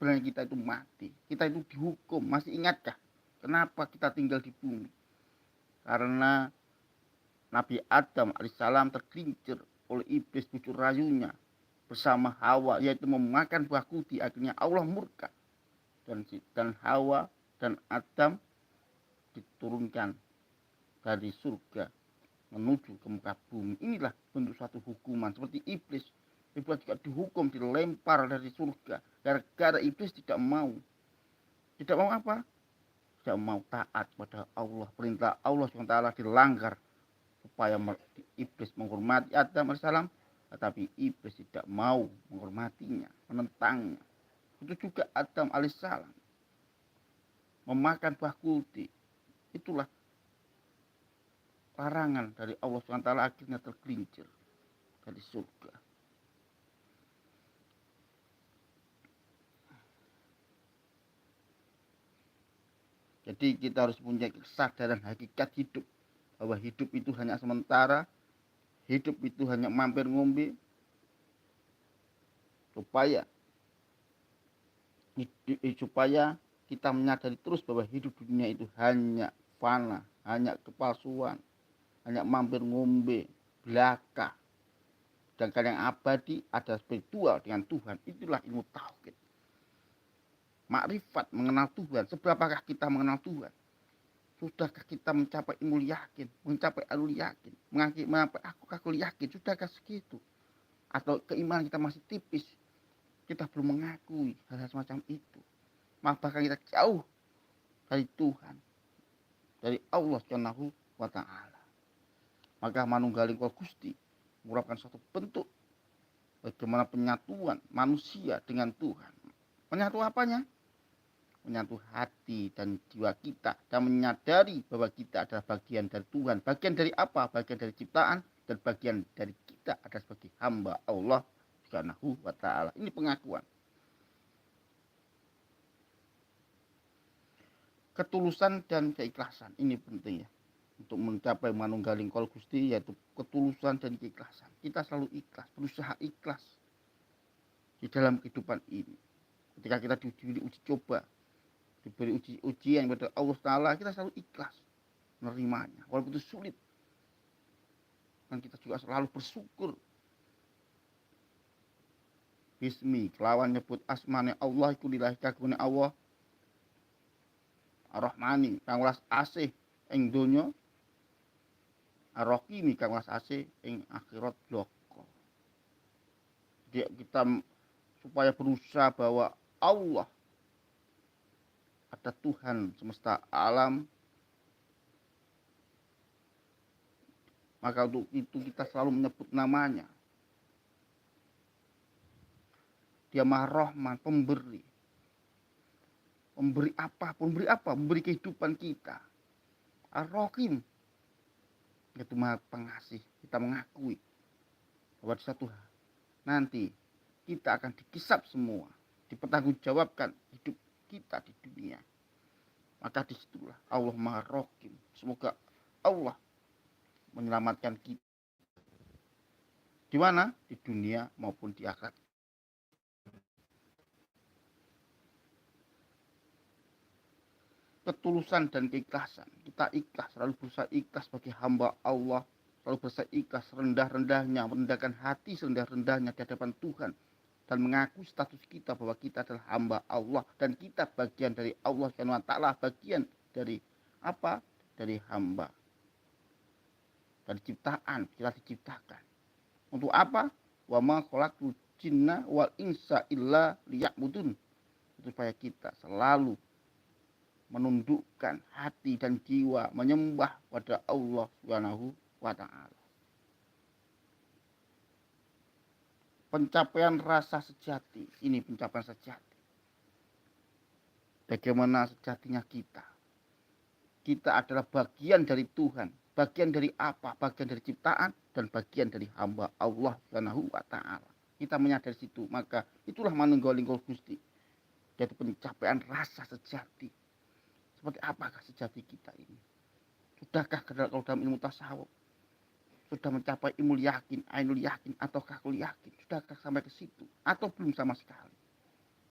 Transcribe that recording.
sebenarnya kita itu mati. Kita itu dihukum. Masih ingatkah kenapa kita tinggal di bumi? Karena Nabi Adam alaihissalam tergelincir oleh iblis cucu rayunya bersama Hawa, yaitu memakan buah kuti. Akhirnya Allah murka dan Hawa dan Adam diturunkan dari surga menuju ke muka bumi. Inilah bentuk suatu hukuman. Seperti iblis juga dihukum, dilempar dari surga gara-gara iblis tidak mau apa? Tidak mau taat pada Allah. Perintah Allah SWT dilanggar supaya iblis menghormati Adam alaihissalam, tetapi iblis tidak mau menghormatinya, menentangnya. Itu juga Adam alaihissalam memakan buah kuti. Itulah larangan dari Allah SWT, akhirnya tergelincir dari surga. Jadi kita harus punya kesadaran hakikat hidup, bahwa hidup itu hanya sementara, hidup itu hanya mampir ngombe, supaya kita menyadari terus bahwa hidup dunia itu hanya fana, hanya kepalsuan, hanya mampir ngombe, belaka. Sedangkan yang abadi ada spiritual dengan Tuhan. Itulah ilmu tauhid. Makrifat, mengenal Tuhan. Seberapakah kita mengenal Tuhan? Sudahkah kita mencapai ilmu yakin, mencapai alul yakin, mencapai aku yakin? Sudahkah segitu? Atau keimanan kita masih tipis? Kita belum mengakui hal-hal semacam itu. Bahkan kita jauh dari Tuhan, dari Allah Subhanahu wa Ta'ala. Maka manunggaling kul Gusti merupakan suatu bentuk bagaimana penyatuan manusia dengan Tuhan. Menyatu apanya? Menyatu hati dan jiwa kita, dan menyadari bahwa kita adalah bagian dari Tuhan. Bagian dari apa? Bagian dari ciptaan, dan bagian dari kita adalah sebagai hamba Allah Subhanahu wa Ta'ala. Ini pengakuan. Ketulusan dan keikhlasan ini penting ya, untuk mencapai manunggaling kul Gusti, yaitu ketulusan dan keikhlasan. Kita selalu ikhlas, berusaha ikhlas di dalam kehidupan ini. Ketika kita diuji coba, diberi ujian kepada Allah Ta'ala, kita selalu ikhlas menerimanya walaupun itu sulit. Dan kita juga selalu bersyukur. Bismi, kelawan nyebut asmane Allah, iku lillahi kagungane Allah Ar-Rahmani, kang welas asih ing donya, Ar-Rahimi, kang welas asih ing akhirat bloko. Jadi kita supaya berusaha bahwa Allah ada Tuhan semesta alam, maka untuk itu kita selalu menyebut namanya. Dia Maha Rahman, pemberi. Memberi apapun, memberi apa? Memberi kehidupan kita. Ar-Rahim, itu Maha Pengasih. Kita mengakui bahwa suatu nanti kita akan dikisap semua, dipertanggungjawabkan hidup kita di dunia. Maka disitulah Allah Maha Rahim. Semoga Allah menyelamatkan kita di mana? Di dunia maupun di akhirat. Ketulusan dan keikhlasan. Kita ikhlas, selalu berusaha ikhlas sebagai hamba Allah, selalu berusaha ikhlas rendah-rendahnya, merendahkan hati serendah-rendahnya di hadapan Tuhan, dan mengaku status kita bahwa kita adalah hamba Allah, dan kita bagian dari Allah Subhanahu wa Ta'ala, bagian dari apa? Dari hamba, dari ciptaan. Kita diciptakan untuk apa? Wa ma khalaqtul jinna wal insa illa liya'budun. Supaya kita selalu menundukkan hati dan jiwa menyembah pada Allah Subhanahu wa Ta'ala. Pencapaian rasa sejati, ini pencapaian sejati. Bagaimana sejatinya kita? Kita adalah bagian dari Tuhan. Bagian dari apa? Bagian dari ciptaan dan bagian dari hamba Allah Subhanahu wa Ta'ala. Kita menyadari situ, maka itulah manunggaling kul Gusti, yaitu pencapaian rasa sejati. Seperti apakah sejati kita ini? Sudahkah kalau dalam ilmu tasawuf sudah mencapai ilmu yakin, ainul yakin, ataukah kul yakin? Sudahkah sampai ke situ? Atau belum sama sekali?